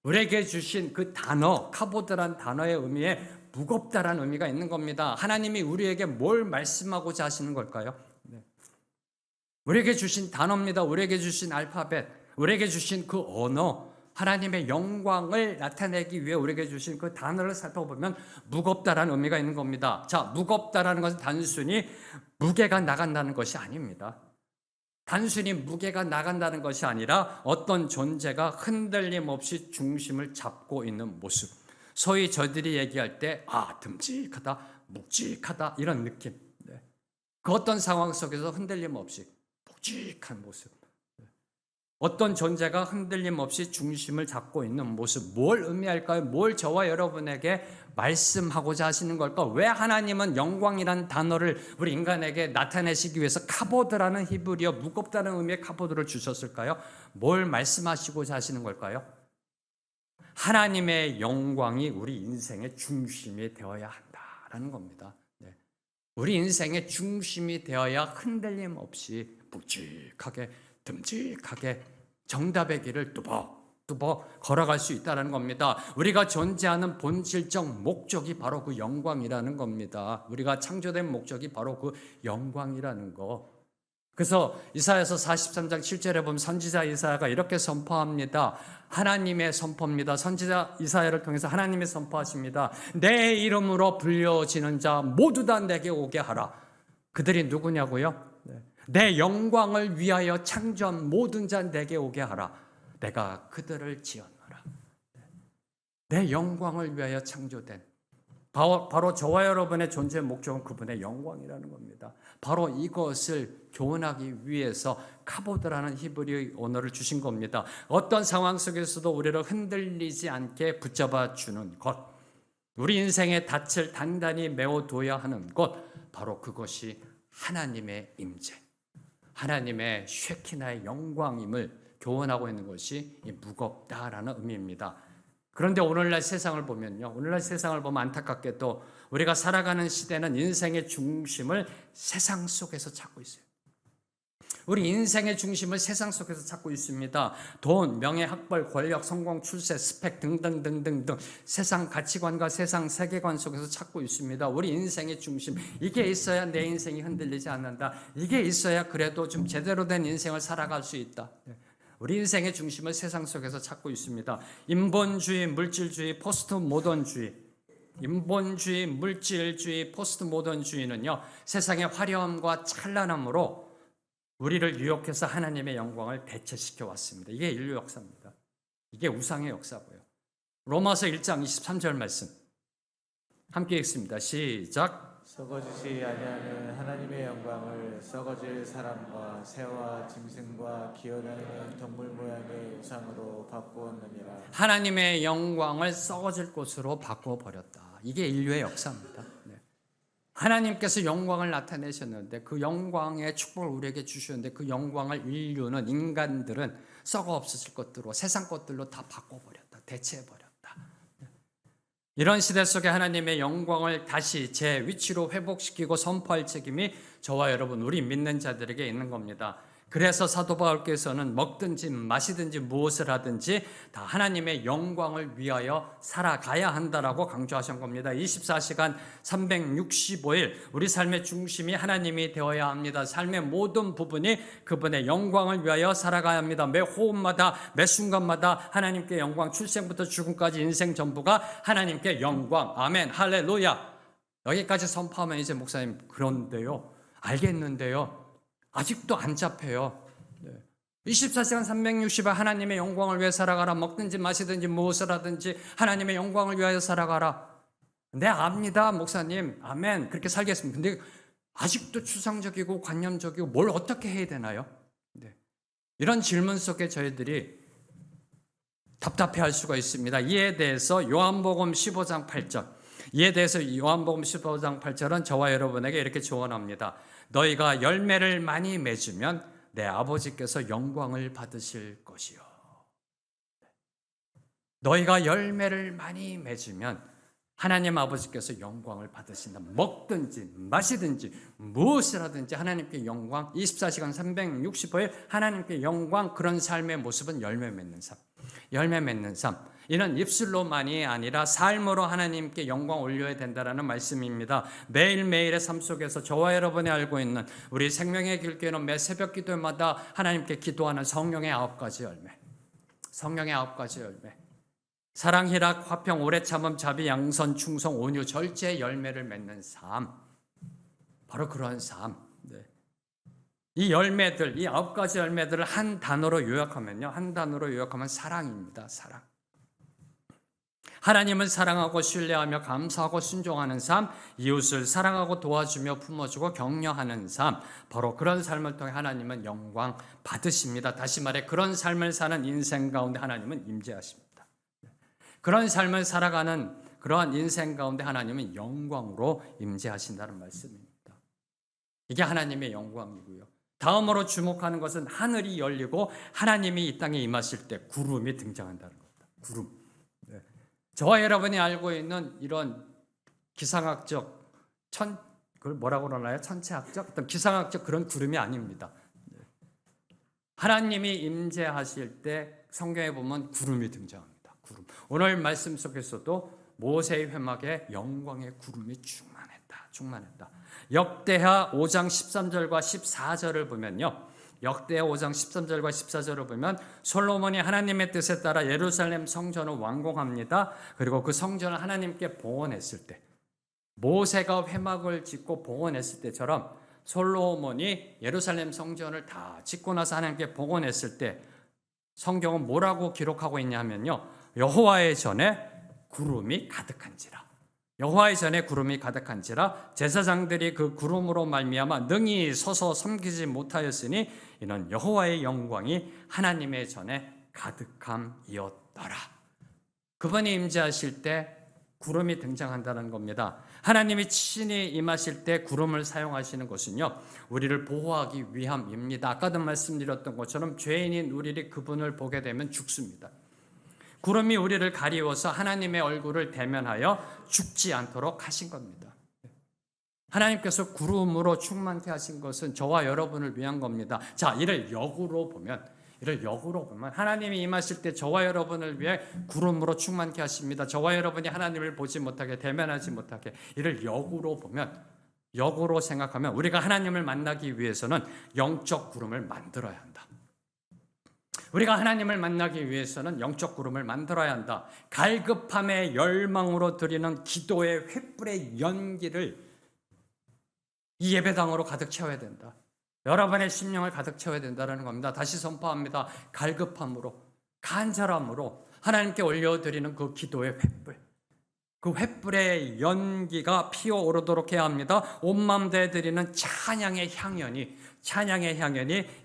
우리에게 주신 그 단어, 카보드란 단어의 의미에 무겁다라는 의미가 있는 겁니다. 하나님이 우리에게 뭘 말씀하고자 하시는 걸까요? 우리에게 주신 단어입니다. 우리에게 주신 알파벳, 우리에게 주신 그 언어, 하나님의 영광을 나타내기 위해 우리에게 주신 그 단어를 살펴보면 무겁다라는 의미가 있는 겁니다. 자, 무겁다라는 것은 단순히 무게가 나간다는 것이 아닙니다. 단순히 무게가 나간다는 것이 아니라 어떤 존재가 흔들림 없이 중심을 잡고 있는 모습. 소위 저들이 얘기할 때 듬직하다, 묵직하다 이런 느낌. 그 어떤 상황 속에서 흔들림 없이 묵직한 모습. 어떤 존재가 흔들림 없이 중심을 잡고 있는 모습, 뭘 의미할까요? 뭘 저와 여러분에게 말씀하고자 하시는 걸까? 왜 하나님은 영광이라는 단어를 우리 인간에게 나타내시기 위해서 카보드라는 히브리어, 무겁다는 의미의 카보드를 주셨을까요? 뭘 말씀하시고자 하시는 걸까요? 하나님의 영광이 우리 인생의 중심이 되어야 한다라는 겁니다. 우리 인생의 중심이 되어야 흔들림 없이 묵직하게, 듬직하게 정답의 길을 뚜벅뚜벅 걸어갈 수 있다는 겁니다. 우리가 존재하는 본질적 목적이 바로 그 영광이라는 겁니다. 우리가 창조된 목적이 바로 그 영광이라는 거. 그래서 이사야서 43장 7절에 보면 선지자 이사야가 이렇게 선포합니다. 하나님의 선포입니다. 선지자 이사야를 통해서 하나님이 선포하십니다. 내 이름으로 불려지는 자 모두 다 내게 오게 하라. 그들이 누구냐고요? 내 영광을 위하여 창조한 모든 자 내게 오게 하라. 내가 그들을 지었노라. 내 영광을 위하여 창조된 바로 저와 여러분의 존재의 목적은 그분의 영광이라는 겁니다. 바로 이것을 교훈하기 위해서 카보드라는 히브리 언어를 주신 겁니다. 어떤 상황 속에서도 우리를 흔들리지 않게 붙잡아 주는 것, 우리 인생의 닻을 단단히 메워둬야 하는 것, 바로 그것이 하나님의 임재, 하나님의 쉐키나의 영광임을 교훈하고 있는 것이 무겁다라는 의미입니다. 그런데 오늘날 세상을 보면요, 오늘날 세상을 보면 안타깝게도 우리가 살아가는 시대는 인생의 중심을 세상 속에서 찾고 있어요. 우리 인생의 중심을 세상 속에서 찾고 있습니다. 돈, 명예, 학벌, 권력, 성공, 출세, 스펙 등등등등등 세상 가치관과 세상 세계관 속에서 찾고 있습니다. 우리 인생의 중심, 이게 있어야 내 인생이 흔들리지 않는다. 이게 있어야 그래도 좀 제대로 된 인생을 살아갈 수 있다. 우리 인생의 중심을 세상 속에서 찾고 있습니다. 인본주의, 물질주의, 포스트 모던주의, 인본주의, 물질주의, 포스트 모던주의는요, 세상의 화려함과 찬란함으로 우리를 유혹해서 하나님의 영광을 대체시켜 왔습니다. 이게 인류 역사입니다. 이게 우상의 역사고요. 로마서 1장 23절 말씀 함께 읽습니다. 시작. 썩어지지 아니하는 하나님의 영광을 썩어질 사람과 새와 짐승과 기어다니는 동물 모양의 우상으로 바꾸었느니라. 하나님의 영광을 썩어질 곳으로 바꿔버렸다. 이게 인류의 역사입니다. 하나님께서 영광을 나타내셨는데 그 영광의 축복을 우리에게 주셨는데 그 영광을 인류는, 인간들은 썩어 없어질 것들로, 세상 것들로 다 바꿔버렸다. 대체해버렸다. 이런 시대 속에 하나님의 영광을 다시 제 위치로 회복시키고 선포할 책임이 저와 여러분, 우리 믿는 자들에게 있는 겁니다. 그래서 사도 바울께서는 먹든지 마시든지 무엇을 하든지 다 하나님의 영광을 위하여 살아가야 한다라고 강조하신 겁니다. 24시간 365일 우리 삶의 중심이 하나님이 되어야 합니다. 삶의 모든 부분이 그분의 영광을 위하여 살아가야 합니다. 매 호흡마다, 매 순간마다 하나님께 영광, 출생부터 죽음까지 인생 전부가 하나님께 영광. 아멘, 할렐루야. 여기까지 선포하면 이제 목사님, 그런데요, 알겠는데요, 아직도 안 잡혀요. 24시간 360일 하나님의 영광을 위해 살아가라. 먹든지 마시든지 무엇을 하든지 하나님의 영광을 위하여 살아가라. 네, 압니다, 목사님. 아멘. 그렇게 살겠습니다. 근데 아직도 추상적이고 관념적이고 뭘 어떻게 해야 되나요? 네. 이런 질문 속에 저희들이 답답해할 수가 있습니다. 이에 대해서 요한복음 15장 8절, 이에 대해서 요한복음 15장 8절은 저와 여러분에게 이렇게 조언합니다. 너희가 열매를 많이 맺으면 내 아버지께서 영광을 받으실 것이요. 너희가 열매를 많이 맺으면 하나님 아버지께서 영광을 받으신다. 먹든지 마시든지 무엇을 하든지 하나님께 영광, 24시간 365일 하나님께 영광, 그런 삶의 모습은 열매 맺는 삶. 열매 맺는 삶. 이는 입술로만이 아니라 삶으로 하나님께 영광 올려야 된다는 말씀입니다. 매일매일의 삶 속에서 저와 여러분이 알고 있는 우리 생명의 길교회는 매 새벽 기도마다 하나님께 기도하는 성령의 9가지 열매. 성령의 9가지 열매. 사랑, 희락, 화평, 오래 참음, 자비, 양선, 충성, 온유, 절제 열매를 맺는 삶. 바로 그런 삶. 네. 이 열매들, 이 9가지 열매들을 한 단어로 요약하면요. 한 단어로 요약하면 사랑입니다. 사랑. 하나님을 사랑하고 신뢰하며 감사하고 순종하는 삶, 이웃을 사랑하고 도와주며 품어주고 격려하는 삶, 바로 그런 삶을 통해 하나님은 영광 받으십니다. 다시 말해 그런 삶을 사는 인생 가운데 하나님은 임재하십니다. 그런 삶을 살아가는 그러한 인생 가운데 하나님은 영광으로 임재하신다는 말씀입니다. 이게 하나님의 영광이고요. 다음으로 주목하는 것은 하늘이 열리고 하나님이 이 땅에 임하실 때 구름이 등장한다는 겁니다. 구름. 네. 저와 여러분이 알고 있는 이런 기상학적 그걸 뭐라고 그러나요? 천체학적 어떤 기상학적 그런 구름이 아닙니다. 네. 하나님이 임재하실 때 성경에 보면 구름이 등장합니다. 구름. 오늘 말씀 속에서도 모세의 회막에 영광의 구름이 충만했다. 역대하 5장 13절과 14절을 보면요. 역대하 5장 13절과 14절을 보면 솔로몬이 하나님의 뜻에 따라 예루살렘 성전을 완공합니다. 그리고 그 성전을 하나님께 봉헌했을 때, 모세가 회막을 짓고 봉헌했을 때처럼 솔로몬이 예루살렘 성전을 다 짓고 나서 하나님께 봉헌했을 때 성경은 뭐라고 기록하고 있냐면요. 여호와의 전에 구름이 가득한지라. 여호와의 전에 구름이 가득한지라 제사장들이 그 구름으로 말미암아 능히 서서 섬기지 못하였으니 이는 여호와의 영광이 하나님의 전에 가득함이었더라. 그분이 임재하실 때 구름이 등장한다는 겁니다. 하나님이 친히 임하실 때 구름을 사용하시는 것은요, 우리를 보호하기 위함입니다. 아까도 말씀드렸던 것처럼 죄인인 우리들이 그분을 보게 되면 죽습니다. 구름이 우리를 가리워서 하나님의 얼굴을 대면하여 죽지 않도록 하신 겁니다. 하나님께서 구름으로 충만케 하신 것은 저와 여러분을 위한 겁니다. 자, 이를 역으로 보면 하나님이 임하실 때 저와 여러분을 위해 구름으로 충만케 하십니다. 저와 여러분이 하나님을 보지 못하게, 대면하지 못하게. 이를 역으로 생각하면 우리가 하나님을 만나기 위해서는 영적 구름을 만들어야 한다. 우리가 하나님을 만나기 위해서는 영적 구름을 만들어야 한다. 갈급함의 열망으로 드리는 기도의 횃불의 연기를 이 예배당으로 가득 채워야 된다. 여러분의 심령을 가득 채워야 된다는 겁니다. 다시 선포합니다. 갈급함으로, 간절함으로 하나님께 올려드리는 그 기도의 횃불, 그 횃불의 연기가 피어오르도록 해야 합니다. 온 마음 다해 드리는 찬양의 향연이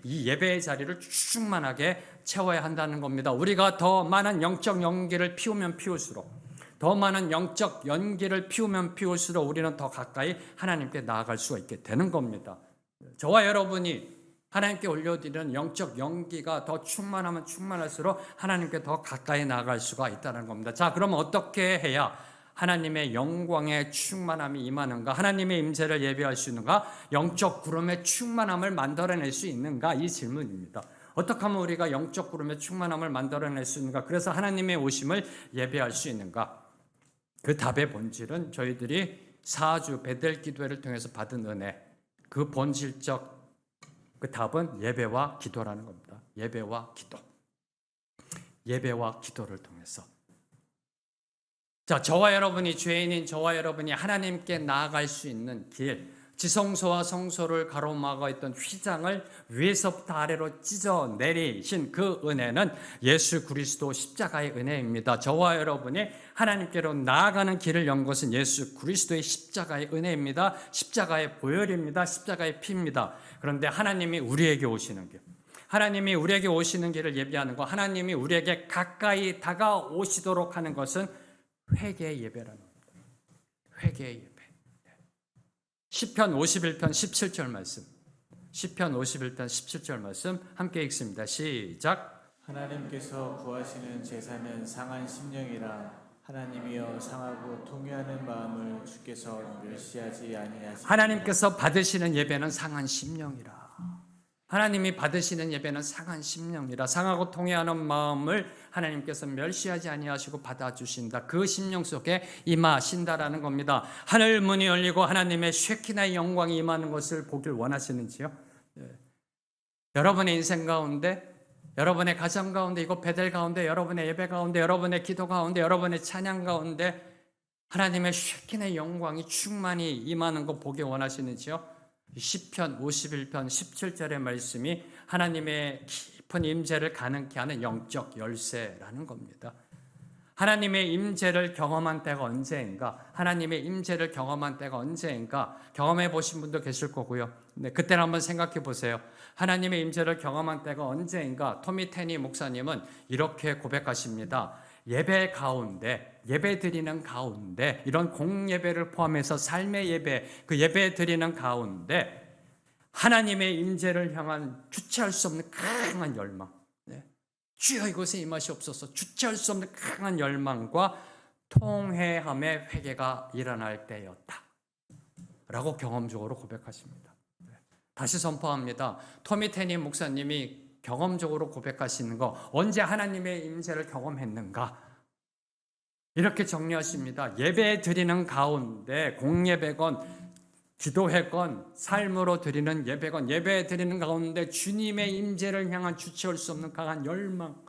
이 예배의 자리를 충만하게 채워야 한다는 겁니다. 우리가 더 많은 영적 연기를 피우면 피울수록, 더 많은 영적 연기를 피우면 피울수록 우리는 더 가까이 하나님께 나아갈 수가 있게 되는 겁니다. 저와 여러분이 하나님께 올려드리는 영적 연기가 더 충만하면 충만할수록 하나님께 더 가까이 나아갈 수가 있다는 겁니다. 자, 그럼 어떻게 해야 하나님의 영광의 충만함이 임하는가? 하나님의 임재를 예배할 수 있는가? 영적 구름의 충만함을 만들어낼 수 있는가? 이 질문입니다. 어떻게 하면 우리가 영적 구름의 충만함을 만들어낼 수 있는가? 그래서 하나님의 오심을 예배할 수 있는가? 그 답의 본질은 저희들이 4주 베델 기도회를 통해서 받은 은혜, 그 본질적 그 답은 예배와 기도라는 겁니다. 예배와 기도를 통해서. 자, 저와 여러분이 죄인인 저와 여러분이 하나님께 나아갈 수 있는 길, 지성소와 성소를 가로막아 있던 휘장을 위에서부터 아래로 찢어 내리신 그 은혜는 예수 그리스도 십자가의 은혜입니다. 저와 여러분이 하나님께로 나아가는 길을 연 것은 예수 그리스도의 십자가의 은혜입니다. 십자가의 보혈입니다. 십자가의 피입니다. 그런데 하나님이 우리에게 오시는 길, 하나님이 우리에게 오시는 길을 예비하는 것, 하나님이 우리에게 가까이 다가오시도록 하는 것은 회개의 예배라는 겁니다. 회개의 예배. 시편 51편 17절 말씀. 시편 51편 17절 말씀 함께 읽습니다. 시작. 하나님께서 구하시는 제사는 상한 심령이라. 하나님이여 상하고 통회하는 마음을 주께서 멸시하지 아니하시니. 하나님께서 받으시는 예배는 상한 심령이라. 하나님이 받으시는 예배는 상한 심령이라. 상하고 통회하는 마음을 하나님께서 멸시하지 아니하시고 받아주신다. 그 심령 속에 임하신다라는 겁니다. 하늘 문이 열리고 하나님의 쉐키나의 영광이 임하는 것을 보길 원하시는지요? 여러분의 인생 가운데, 여러분의 가정 가운데, 이곳 베델 가운데, 여러분의 예배 가운데, 여러분의 기도 가운데, 여러분의 찬양 가운데 하나님의 쉐키나의 영광이 충만히 임하는 것 보기 원하시는지요? 시편 51편 17절의 말씀이 하나님의 깊은 임재를 가능케 하는 영적 열쇠라는 겁니다. 하나님의 임재를 경험한 때가 언제인가? 하나님의 임재를 경험한 때가 언제인가? 경험해 보신 분도 계실 거고요. 네, 그때는 한번 생각해 보세요. 하나님의 임재를 경험한 때가 언제인가? 토미 테니 목사님은 이렇게 고백하십니다. 예배 가운데, 예배 드리는 가운데, 이런 공예배를 포함해서 삶의 예배, 그 예배 드리는 가운데 하나님의 임재를 향한 주체할 수 없는 강한 열망, 주여 이곳에 임하시옵소서, 주체할 수 없는 강한 열망과 통회함의 회개가 일어날 때였다 라고 경험적으로 고백하십니다. 다시 선포합니다. 토미 테니 목사님이 경험적으로 고백하시는 거, 언제 하나님의 임재를 경험했는가? 이렇게 정리하십니다. 예배 드리는 가운데, 공예배건 기도회건 삶으로 드리는 예배건, 예배 드리는 가운데 주님의 임재를 향한 주체할 수 없는 강한 열망,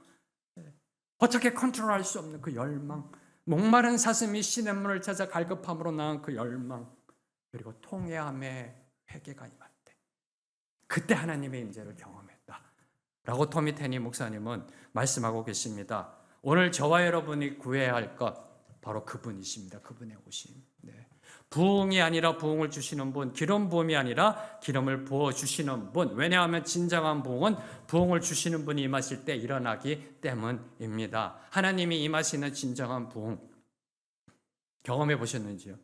어떻게 컨트롤할 수 없는 그 열망, 목마른 사슴이 시냇물을 찾아 갈급함으로 나온 그 열망, 그리고 통회함의 회개가 임할 때, 그때 하나님의 임재를 경험했다 라고 토미 테니 목사님은 말씀하고 계십니다. 오늘 저와 여러분이 구해야 할 것 바로 그분이십니다. 그분의 오심. 부흥이 아니라 부흥을 주시는 분, 기름 부음이 아니라 기름을 부어주시는 분. 왜냐하면 진정한 부흥은 부흥을 주시는 분이 임하실 때 일어나기 때문입니다. 하나님이 임하시는 진정한 부흥 경험해 보셨는지요?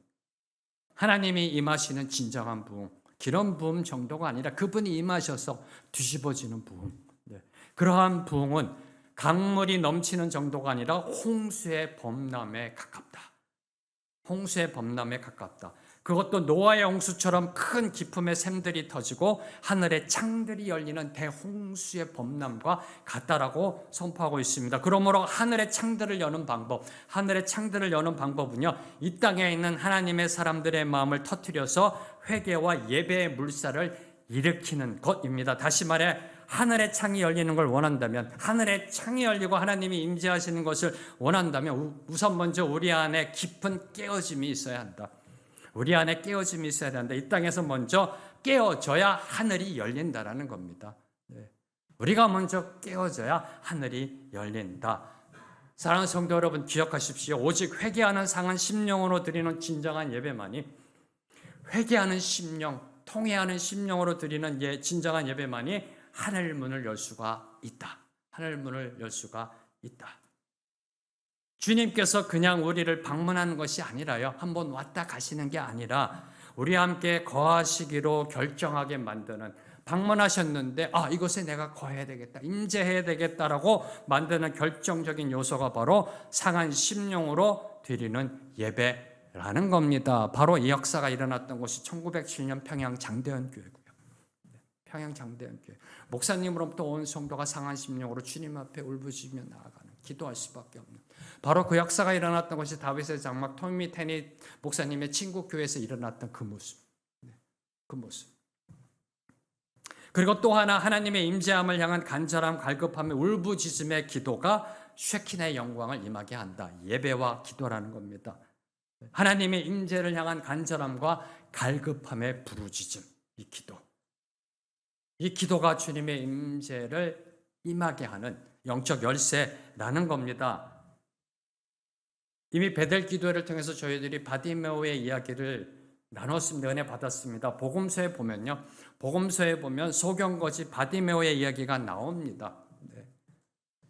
하나님이 임하시는 진정한 부흥, 기름 부음 정도가 아니라 그분이 임하셔서 뒤집어지는 부흥. 그러한 부흥은 강물이 넘치는 정도가 아니라 홍수의 범람에 가깝다. 홍수의 범람에 가깝다. 그것도 노아의 홍수처럼 큰 기품의 샘들이 터지고 하늘의 창들이 열리는 대홍수의 범람과 같다라고 선포하고 있습니다. 그러므로 하늘의 창들을 여는 방법, 하늘의 창들을 여는 방법은요, 이 땅에 있는 하나님의 사람들의 마음을 터뜨려서 회개와 예배의 물살을 일으키는 것입니다. 다시 말해 하늘의 창이 열리는 걸 원한다면, 하늘의 창이 열리고 하나님이 임재하시는 것을 원한다면 우선 먼저 우리 안에 깊은 깨어짐이 있어야 한다. 우리 안에 깨어짐이 있어야 한다. 이 땅에서 먼저 깨어져야 하늘이 열린다라는 겁니다. 우리가 먼저 깨어져야 하늘이 열린다. 사랑하는 성도 여러분, 기억하십시오. 오직 회개하는 상한 심령으로 드리는 진정한 예배만이, 회개하는 심령, 통회하는 심령으로 드리는 진정한 예배만이 하늘 문을 열 수가 있다. 하늘 문을 열 수가 있다. 주님께서 그냥 우리를 방문하는 것이 아니라요, 한번 왔다 가시는 게 아니라 우리와 함께 거하시기로 결정하게 만드는, 방문하셨는데 이곳에 내가 거해야 되겠다, 임재해야 되겠다라고 만드는 결정적인 요소가 바로 상한 심령으로 드리는 예배라는 겁니다. 바로 이 역사가 일어났던 곳이 1907년 평양 장대현 교회고요. 평양 장대현 교회. 목사님으로부터 온 성도가 상한 심령으로 주님 앞에 울부짖으며 나아가는, 기도할 수밖에 없는, 바로 그 역사가 일어났던 것이 다윗의 장막 토미 테니 목사님의 친구 교회에서 일어났던 그 모습. 그 모습. 그리고 또 하나, 하나님의 임재함을 향한 간절함, 갈급함의 울부짖음의 기도가 쉐키나의 영광을 임하게 한다. 예배와 기도라는 겁니다. 하나님의 임재를 향한 간절함과 갈급함의 부르짖음, 이 기도가 주님의 임재를 임하게 하는 영적 열쇠라는 겁니다. 이미 베델 기도회를 통해서 저희들이 바디메오의 이야기를 나눴습니다. 은혜 받았습니다. 복음서에 보면 소경거지 바디메오의 이야기가 나옵니다.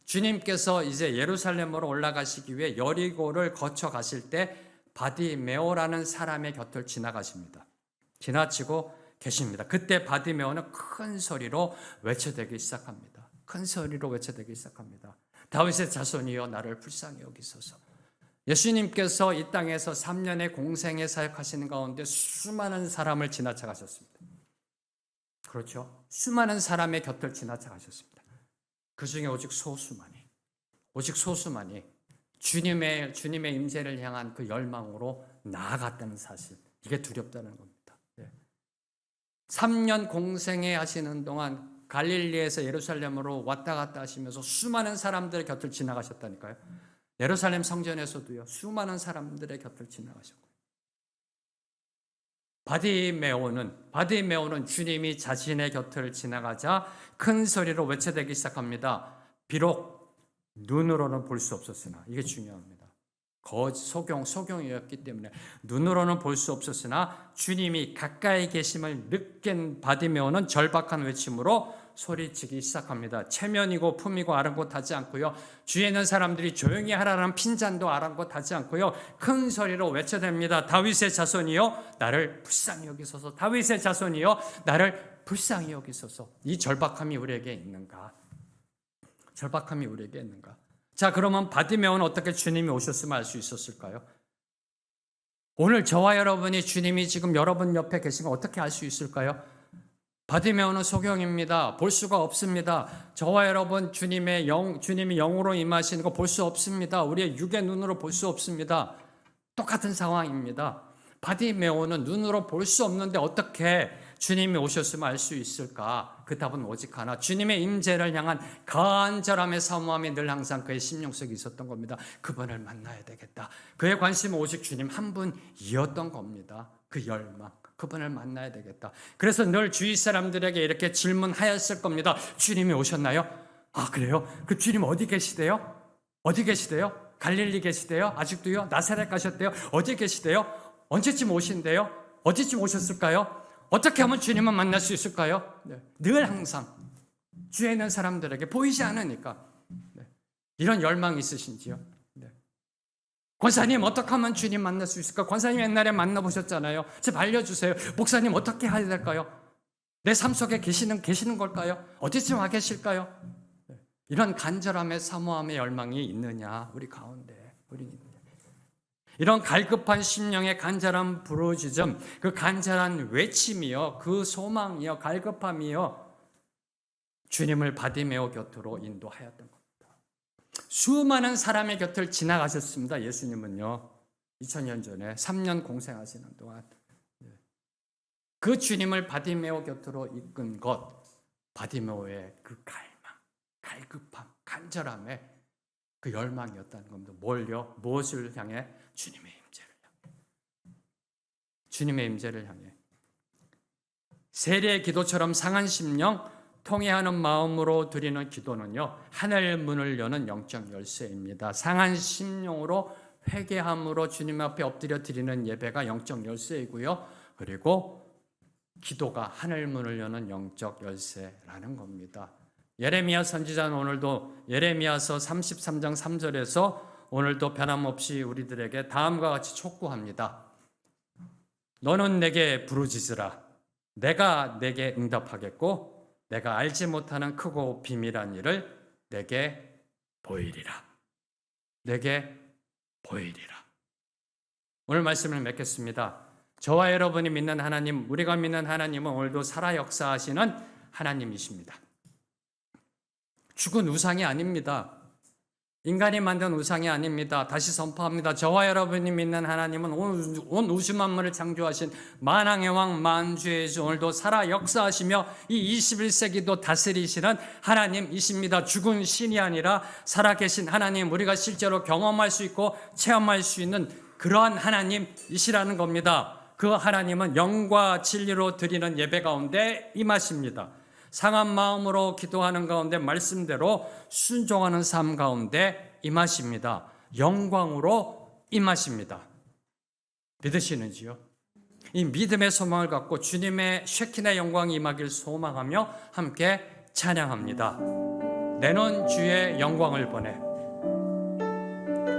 주님께서 이제 예루살렘으로 올라가시기 위해 여리고를 거쳐 가실 때 바디메오라는 사람의 곁을 지나가십니다. 지나치고 계십니다. 그때 바디메오는 큰 소리로 외쳐대기 시작합니다. 다윗의 자손이여 나를 불쌍히 여기소서. 예수님께서 이 땅에서 3년의 공생에 사역하시는 가운데 수많은 사람을 지나쳐 가셨습니다. 그렇죠? 수많은 사람의 곁을 지나쳐 가셨습니다. 그 중에 오직 소수만이 주님의 임재를 향한 그 열망으로 나아갔다는 사실, 이게 두렵다는 겁니다. 3년 공생에 하시는 동안 갈릴리에서 예루살렘으로 왔다 갔다 하시면서 수많은 사람들의 곁을 지나가셨다니까요. 예루살렘 성전에서도요, 수많은 사람들의 곁을 지나가셨고요. 바디메오는 주님이 자신의 곁을 지나가자 큰 소리로 외쳐대기 시작합니다. 비록 눈으로는 볼 수 없었으나, 이게 중요합니다. 소경이었기 때문에 눈으로는 볼 수 없었으나 주님이 가까이 계심을 느낀 바디메오는 절박한 외침으로 소리치기 시작합니다. 체면이고 품이고 아랑곳하지 않고요, 주위에 있는 사람들이 조용히 하라는 핀잔도 아랑곳하지 않고요, 큰 소리로 외쳐댑니다. 다윗의 자손이여 나를 불쌍히 여기소서. 다윗의 자손이여 나를 불쌍히 여기소서. 이 절박함이 우리에게 있는가? 자, 그러면 바디메오는 어떻게 주님이 오셨음을 알 수 있었을까요? 오늘 저와 여러분이 주님이 지금 여러분 옆에 계시면 어떻게 알 수 있을까요? 바디메오는 소경입니다. 볼 수가 없습니다. 저와 여러분 주님이 영으로 임하시는 거 볼 수 없습니다. 우리의 육의 눈으로 볼 수 없습니다. 똑같은 상황입니다. 바디메오는 눈으로 볼 수 없는데 어떻게 주님이 오셨음을 알 수 있을까? 그 답은 오직 하나, 주님의 임재를 향한 간절함의 사모함이 늘 항상 그의 심령 속에 있었던 겁니다. 그분을 만나야 되겠다. 그의 관심은 오직 주님 한 분이었던 겁니다. 그 열망, 그분을 만나야 되겠다. 그래서 늘 주위 사람들에게 이렇게 질문하였을 겁니다. 주님이 오셨나요? 아, 그래요? 그 주님 어디 계시대요? 갈릴리 계시대요? 아직도요? 나사렛 가셨대요? 어디 계시대요? 언제쯤 오신대요? 어디쯤 오셨을까요? 어떻게 하면 주님을 만날 수 있을까요? 늘 항상 주위에 있는 사람들에게 보이지 않으니까 이런 열망이 있으신지요? 권사님 어떻게 하면 주님 만날 수 있을까? 권사님 옛날에 만나보셨잖아요. 제발 알려주세요. 목사님 어떻게 해야 될까요? 내 삶 속에 계시는 걸까요? 어디쯤 와 계실까요? 이런 간절함의 사모함의 열망이 있느냐? 우리 가운데 이런 갈급한 심령의 간절한 부르짖음, 그 간절한 외침이요, 그 소망이요, 갈급함이요, 주님을 바디메오 곁으로 인도하였던 겁니다. 수많은 사람의 곁을 지나가셨습니다. 예수님은요, 2000년 전에 3년 공생하시는 동안 그 주님을 바디메오 곁으로 이끈 것, 바디메오의 그 갈급함, 간절함의 그 열망이었다는 겁니다. 무엇을 향해? 주님의 임재를 향해. 세례의 기도처럼 상한 심령, 통회하는 마음으로 드리는 기도는요, 하늘 문을 여는 영적 열쇠입니다. 상한 심령으로 회개함으로 주님 앞에 엎드려 드리는 예배가 영적 열쇠이고요, 그리고 기도가 하늘 문을 여는 영적 열쇠라는 겁니다. 예레미야 선지자는 오늘도 예레미야서 33장 3절에서 오늘도 변함없이 우리들에게 다음과 같이 촉구합니다. 너는 내게 부르짖으라. 내가 내게 응답하겠고 내가 알지 못하는 크고 비밀한 일을 내게 보이리라. 오늘 말씀을 맺겠습니다. 저와 여러분이 믿는 하나님, 우리가 믿는 하나님은 오늘도 살아 역사하시는 하나님이십니다. 죽은 우상이 아닙니다. 인간이 만든 우상이 아닙니다. 다시 선포합니다. 저와 여러분이 믿는 하나님은 온 우주 만물을 창조하신 만왕의 왕 만주의 주, 오늘도 살아 역사하시며 이 21세기도 다스리시는 하나님이십니다. 죽은 신이 아니라 살아계신 하나님, 우리가 실제로 경험할 수 있고 체험할 수 있는 그러한 하나님이시라는 겁니다. 그 하나님은 영과 진리로 드리는 예배 가운데 임하십니다. 상한 마음으로 기도하는 가운데 말씀대로 순종하는 삶 가운데 임하십니다. 영광으로 임하십니다. 믿으시는지요? 이 믿음의 소망을 갖고 주님의 쉐킨의 영광이 임하길 소망하며 함께 찬양합니다. 내는 주의 영광을 보내.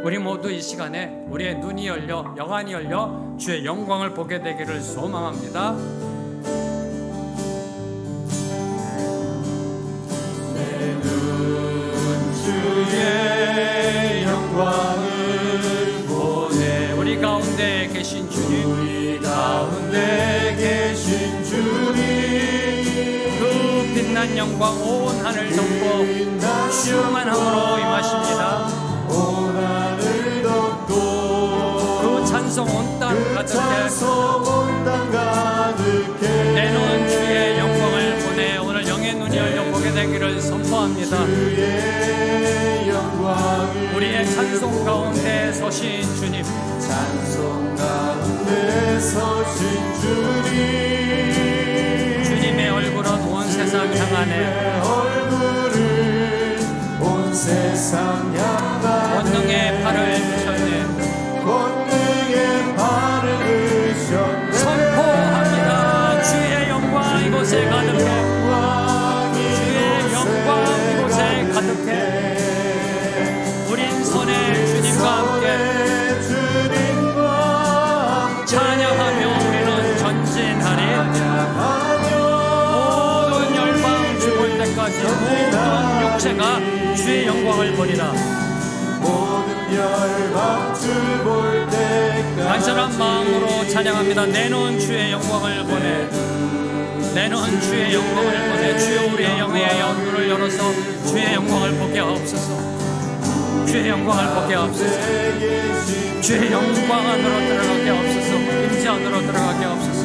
우리 모두 이 시간에 우리의 눈이 열려 영안이 열려 주의 영광을 보게 되기를 소망합니다. 내 눈 주의 영광을 보내. 우리 가운데 계신 주님, 우리 가운데 계신 주님, 그 빛난 영광 온 하늘 덮고 충만함으로 임하십니다. 온 하늘 덮고 그 찬송 온 땅 가득해. 내놓은 주의 영광을 보내. 오늘 영의 눈이 열려 보게 되기를 선포합니다. 우리의 찬송 가운데 서신 주님, 찬송 가운데 서신 주님, 주님의 얼굴은 온 세상 향하네. 얼굴을 온 세상 향하네. 권능의 발을 드셨네. 권능의 발을 드셨네. 선포합니다. 주의 영광 이곳에 가득해. 주의 영광 이곳에 가득해. 우린 선의 주님과 함께 찬양하며 우리는 전진하리. 모든 열방 죽을 때까지 모든 육체가 주의 영광을 보리라. 모든 열방 주볼 때까지 간절한 마음으로 찬양합니다. 내놓은 주의 영광을 보내. 내놓은 주의 영광을 보내. 주여 우리의 영의 눈을 열어서 주의 영광을 보게 하옵소서. 주의 영광을 보게 하옵소서. 주의 영광 안으로 들어가게 하옵소서. 임재 안으로 들어가게 하옵소서.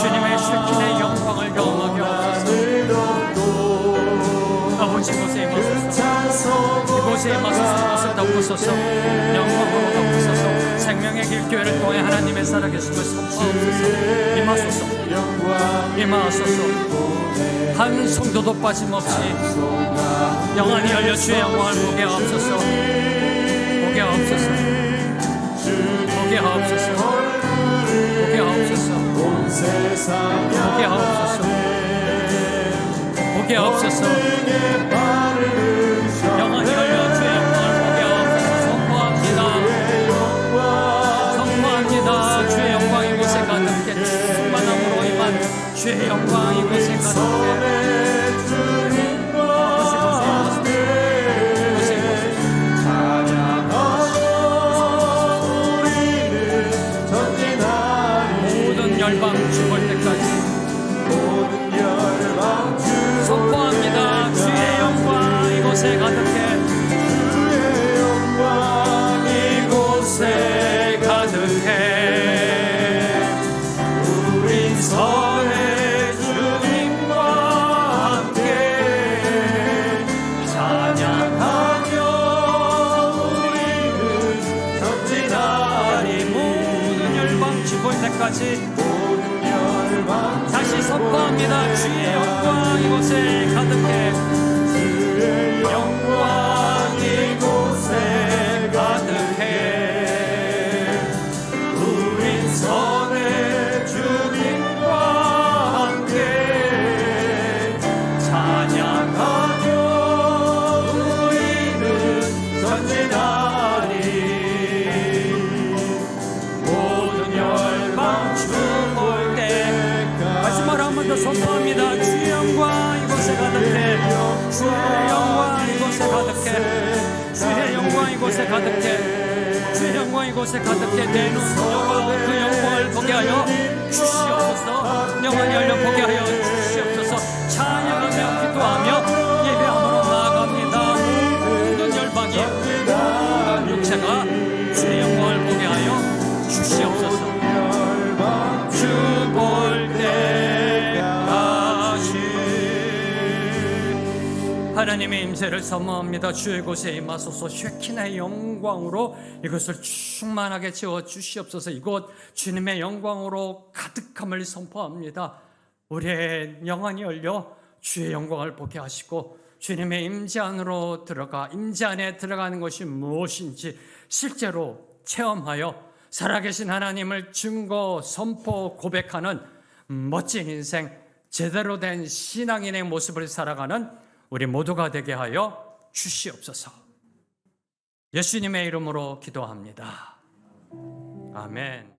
주님의 쉐킨의 영광을 경험하게 하옵소서. 아버지 이곳에 임하소서. 이곳에 임하소서. 이곳을 덮으소서. 영광으로 덮으소서. 생명의 길 교회를 통해 하나님의 살아계심을 선포하옵소서. 임하소서. 임하소서. 한 성도도 빠짐없이 영안이 열려 주의 영광을 보게 하옵소서. 보게 하옵소서. 보게 하옵소서. 보게 하옵소서. 보게 하옵소서. 보게 하옵소서. 영안이 열려 주의 영광을 보게 하옵소서. 선포합니다. 선포합니다. 주의 영광 이곳에 가득해. 충만함으로 임한 주의 영광 이곳에 가득해. 열방 죽을 때까지 선포합니다. 주의 영광 이곳에 가득해. 주의 영광 이곳에 가득해. 우린 선의 주님과 함께 찬양하며 우리는 전진하리. 모든 열방 죽을 때까지 다시 선포합니다. 주의 영광 이곳에 가득해. 주의 영광 이곳에 가득해. 우린 선의 주님과 함께 찬양하며 우리는 전진하리. 모든 열방 죽을 때 마지막으로 한 번 더 선포합니다. 주의 영광 이곳에 가득해. 주의 영광 이곳에 가득해. 주의 영광 이곳에 가득해. 주의 영광 이곳에 가득해. 내 눈 열어 그 영광을 보게 하여 주시옵소서. 영광이 열려 보게 하여 주시옵소서. 찬양하며 기도하며 예배함으로 나아갑니다. 모든 열방이 모든 육체가 주의 영광을 보게 하여 주시옵소서. 죽을 때까지 하나님의 임재를 사모합니다. 주의 곳에 임하소서. 쉐키나의 영광으로 이것을 충만하게 채워 주시옵소서. 이곳 주님의 영광으로 가득함을 선포합니다. 우리의 영안이 열려 주의 영광을 보게 하시고 주님의 임재 안으로 들어가 임재 안에 들어가는 것이 무엇인지 실제로 체험하여 살아계신 하나님을 증거, 선포, 고백하는 멋진 인생, 제대로 된 신앙인의 모습을 살아가는 우리 모두가 되게 하여 주시옵소서. 예수님의 이름으로 기도합니다. 아멘.